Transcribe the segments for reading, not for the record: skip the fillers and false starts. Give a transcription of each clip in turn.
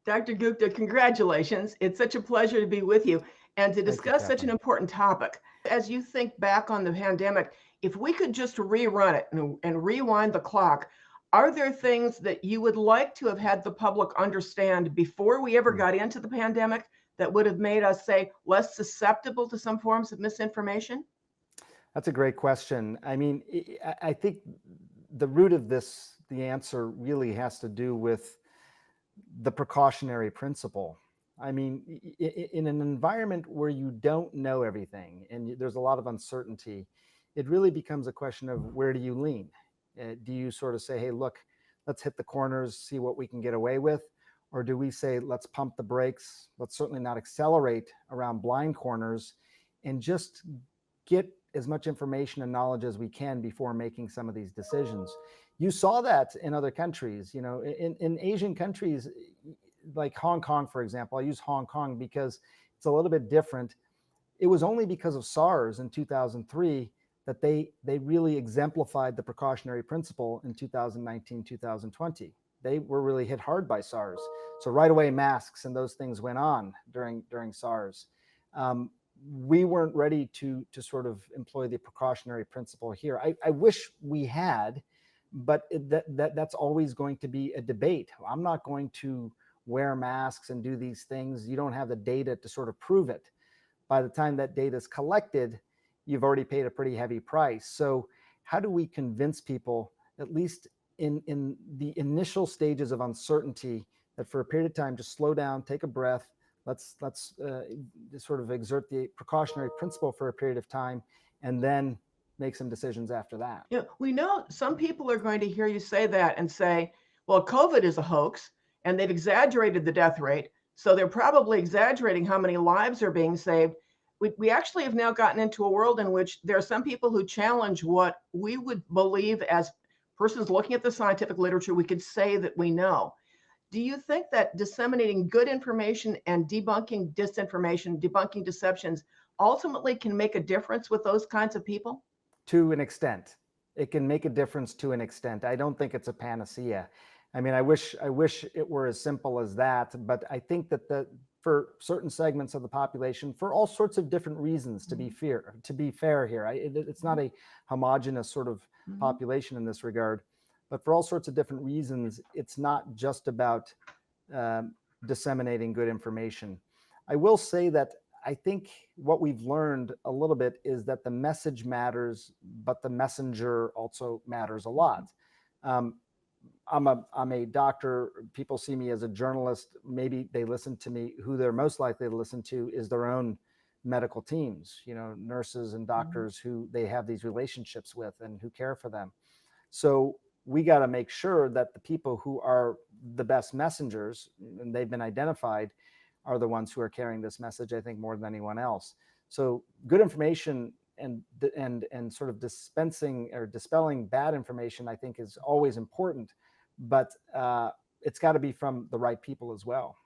Dr. Gupta, congratulations. It's such a pleasure to be with you and to Thank you, discuss such an Kathleen. important topic. As you think back on the pandemic, if we could just rerun it and rewind the clock, are there things that you would like to have had the public understand before we ever Hmm. got into the pandemic that would have made us, say, less susceptible to some forms of misinformation? That's a great question. I mean, I think the root of this, the answer really has to do with the precautionary principle. I mean, in an environment where you don't know everything and there's a lot of uncertainty, it really becomes a question of where do you lean? Do you sort of say, hey, look, let's hit the corners, see what we can get away with? Or do we say, let's pump the brakes, let's certainly not accelerate around blind corners and just get as much information and knowledge as we can before making some of these decisions? You saw that in other countries, in Asian countries, like Hong Kong, for example. I use Hong Kong because it's a little bit different. It was only because of SARS in 2003 that they really exemplified the precautionary principle in 2019, 2020. They were really hit hard by SARS. So right away, masks and those things went on during SARS. We weren't ready to sort of employ the precautionary principle here. I wish we had, but that's always going to be a debate. I'm not going to wear masks and do these things. You don't have the data to sort of prove it. By the time that data is collected, you've already paid a pretty heavy price. So how do we convince people, at least in the initial stages of uncertainty, that for a period of time, just slow down, take a breath, let's sort of exert the precautionary principle for a period of time, and then make some decisions after that. We know some people are going to hear you say that and say, well, COVID is a hoax and they've exaggerated the death rate. So they're probably exaggerating how many lives are being saved. We actually have now gotten into a world in which there are some people who challenge what we would believe as persons looking at the scientific literature, we could say that we know. Do you think that disseminating good information and debunking disinformation, debunking deceptions ultimately can make a difference with those kinds of people? To an extent, it can make a difference to an extent. I don't think it's a panacea. I mean, I wish it were as simple as that, but I think that for certain segments of the population, for all sorts of different reasons, to be fair here, it's not a homogenous sort of population in this regard, but for all sorts of different reasons, it's not just about disseminating good information. I will say that I think what we've learned a little bit is that the message matters, but the messenger also matters a lot. I'm a doctor. People see me as a journalist. Maybe they listen to me. Who they're most likely to listen to is their own medical teams, nurses and doctors who they have these relationships with and who care for them. So we got to make sure that the people who are the best messengers, and they've been identified, are the ones who are carrying this message, I think, more than anyone else. So good information and sort of dispensing or dispelling bad information, I think, is always important, but it's got to be from the right people as well.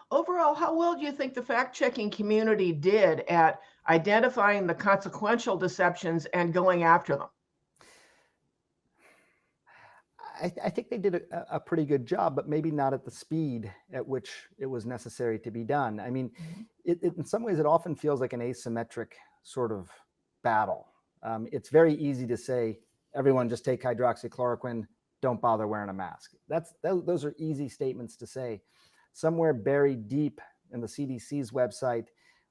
Overall, how well do you think the fact-checking community did at identifying the consequential deceptions and going after them? I think they did a pretty good job, but maybe not at the speed at which it was necessary to be done. I mean, in some ways, it often feels like an asymmetric sort of battle. It's very easy to say, everyone just take hydroxychloroquine, don't bother wearing a mask. Those are easy statements to say. Somewhere buried deep in the CDC's website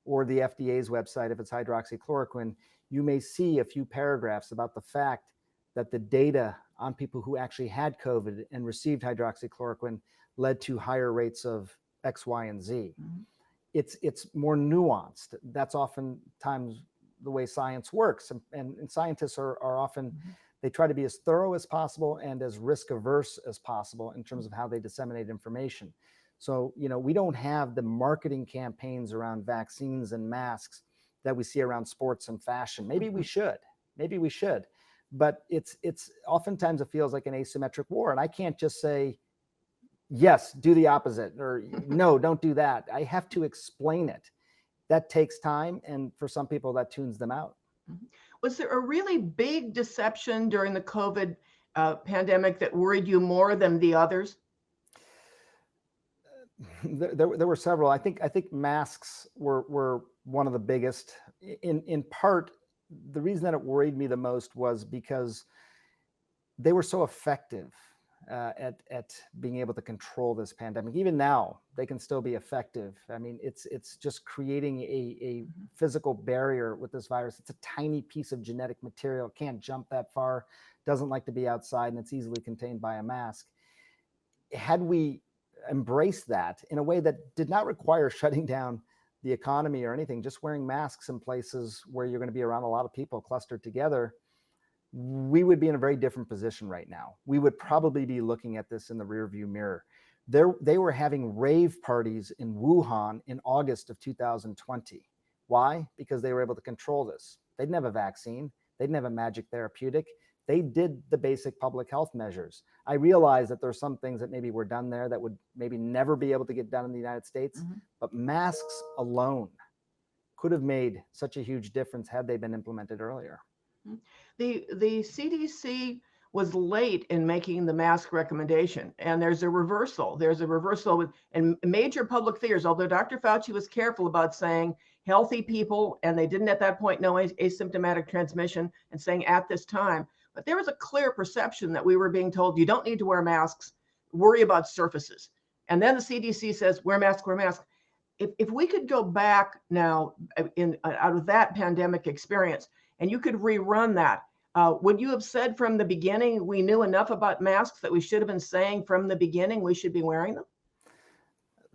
or the FDA's website, if it's hydroxychloroquine, you may see a few paragraphs about the fact that the data on people who actually had COVID and received hydroxychloroquine led to higher rates of X, Y, and Z. It's more nuanced. That's oftentimes the way science works. And scientists are often, they try to be as thorough as possible and as risk averse as possible in terms of how they disseminate information. So, we don't have the marketing campaigns around vaccines and masks that we see around sports and fashion. Maybe we should. But it's oftentimes it feels like an asymmetric war. And I can't just say, yes, do the opposite, or no, don't do that. I have to explain it. That takes time. And for some people, that tunes them out. Was there a really big deception during the COVID pandemic that worried you more than the others? There were several. I think masks were one of the biggest. In part, the reason that it worried me the most was because they were so effective at being able to control this pandemic. Even now, they can still be effective. I mean, it's just creating a physical barrier with this virus. It's a tiny piece of genetic material, can't jump that far, doesn't like to be outside, and it's easily contained by a mask. Had we embraced that in a way that did not require shutting down the economy or anything, just wearing masks in places where you're going to be around a lot of people clustered together, we would be in a very different position right now. We would probably be looking at this in the rearview mirror. They were having rave parties in Wuhan in August of 2020. Why? Because they were able to control this. They didn't have a vaccine. They didn't have a magic therapeutic. They did the basic public health measures. I realize that there's some things that maybe were done there that would maybe never be able to get done in the United States, but masks alone could have made such a huge difference had they been implemented earlier. The CDC was late in making the mask recommendation, and there's a reversal. There's a reversal with and major public figures. Although Dr. Fauci was careful about saying healthy people, and they didn't at that point know asymptomatic transmission, and saying at this time, but there was a clear perception that we were being told you don't need to wear masks, worry about surfaces. And then the CDC says wear mask, wear mask. If we could go back now out of that pandemic experience, and you could rerun that, would you have said from the beginning we knew enough about masks that we should have been saying from the beginning we should be wearing them?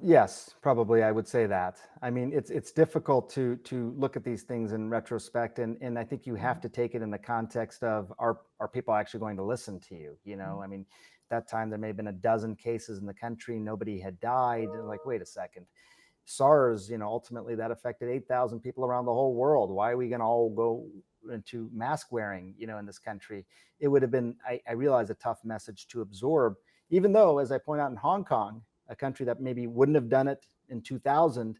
Yes, probably I would say that. I mean, it's difficult to look at these things in retrospect, and I think you have to take it in the context of are people actually going to listen to you? You know, I mean, that time there may have been a dozen cases in the country, nobody had died. And like, wait a second. SARS, ultimately that affected 8,000 people around the whole world. Why are we going to all go into mask wearing, in this country? It would have been, I realize, a tough message to absorb, even though, as I point out, in Hong Kong, a country that maybe wouldn't have done it in 2000,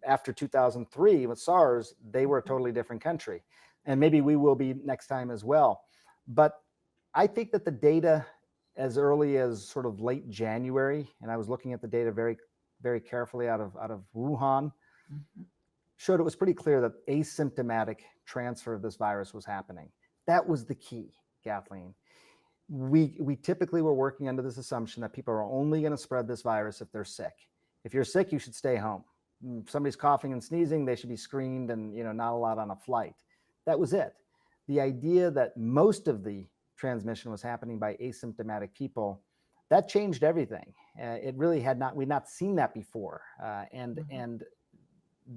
after 2003 with SARS, they were a totally different country. And maybe we will be next time as well. But I think that the data as early as sort of late January, and I was looking at the data very carefully out of Wuhan, showed it was pretty clear that asymptomatic transfer of this virus was happening. That was the key, Kathleen. We typically were working under this assumption that people are only going to spread this virus if they're sick. If you're sick, you should stay home. If somebody's coughing and sneezing, they should be screened and not allowed on a flight. That was it. The idea that most of the transmission was happening by asymptomatic people, that changed everything. It really we'd not seen that before. And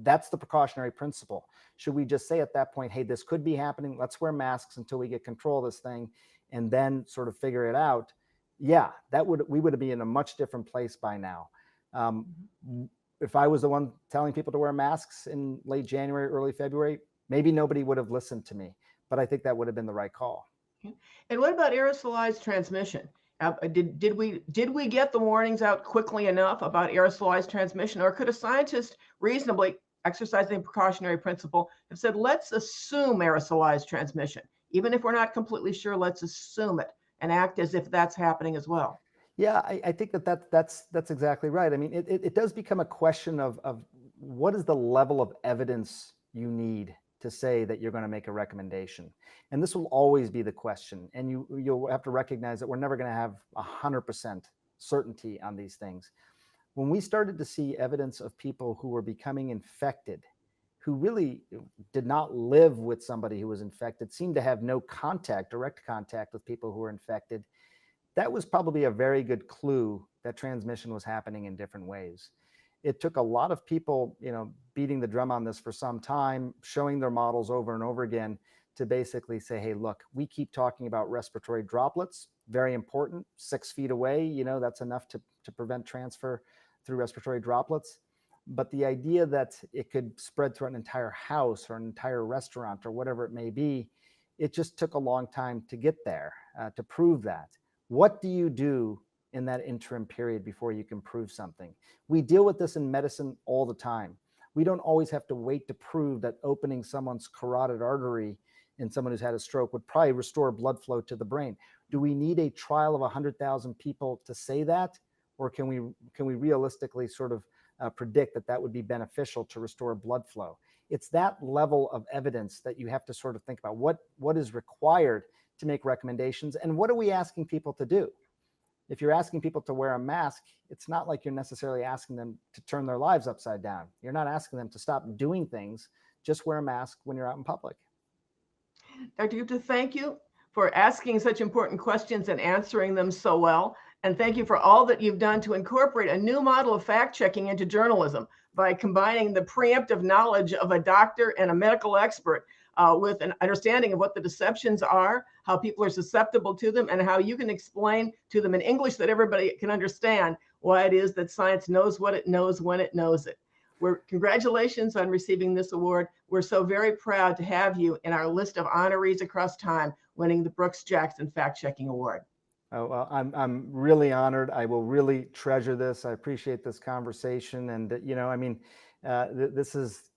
that's the precautionary principle. Should we just say at that point, hey, this could be happening, let's wear masks until we get control of this thing and then sort of figure it out? Yeah, we would be in a much different place by now. If I was the one telling people to wear masks in late January, early February, maybe nobody would have listened to me, but I think that would have been the right call. And what about aerosolized transmission? Did we get the warnings out quickly enough about aerosolized transmission, or could a scientist reasonably, exercising the precautionary principle, have said, let's assume aerosolized transmission, even if we're not completely sure, let's assume it and act as if that's happening as well? Yeah, I think that's exactly right. I mean, it does become a question of what is the level of evidence you need to say that you're going to make a recommendation. And this will always be the question. And you'll have to recognize that we're never going to have 100% certainty on these things. When we started to see evidence of people who were becoming infected, who really did not live with somebody who was infected, seemed to have no direct contact with people who were infected, that was probably a very good clue that transmission was happening in different ways. It took a lot of people, beating the drum on this for some time, showing their models over and over again to basically say, hey, look, we keep talking about respiratory droplets, very important, 6 feet away, that's enough to prevent transfer through respiratory droplets. But the idea that it could spread through an entire house or an entire restaurant or whatever it may be, it just took a long time to get there, to prove that. What do you do in that interim period before you can prove something? We deal with this in medicine all the time. We don't always have to wait to prove that opening someone's carotid artery in someone who's had a stroke would probably restore blood flow to the brain. Do we need a trial of 100,000 people to say that? or can we realistically sort of predict that that would be beneficial to restore blood flow? It's that level of evidence that you have to sort of think about. What is required to make recommendations, and what are we asking people to do? If you're asking people to wear a mask, it's not like you're necessarily asking them to turn their lives upside down. You're not asking them to stop doing things. Just wear a mask when you're out in public. Dr. Gupta, thank you for asking such important questions and answering them so well. And thank you for all that you've done to incorporate a new model of fact checking into journalism by combining the preemptive knowledge of a doctor and a medical expert with an understanding of what the deceptions are, how people are susceptible to them, and how you can explain to them in English that everybody can understand why it is that science knows what it knows when it knows it. Congratulations on receiving this award. We're so very proud to have you in our list of honorees across time, winning the Brooks Jackson Fact Checking Award. Oh, well, I'm really honored. I will really treasure this. I appreciate this conversation, and I mean, this is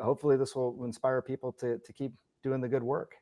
hopefully this will inspire people to keep doing the good work.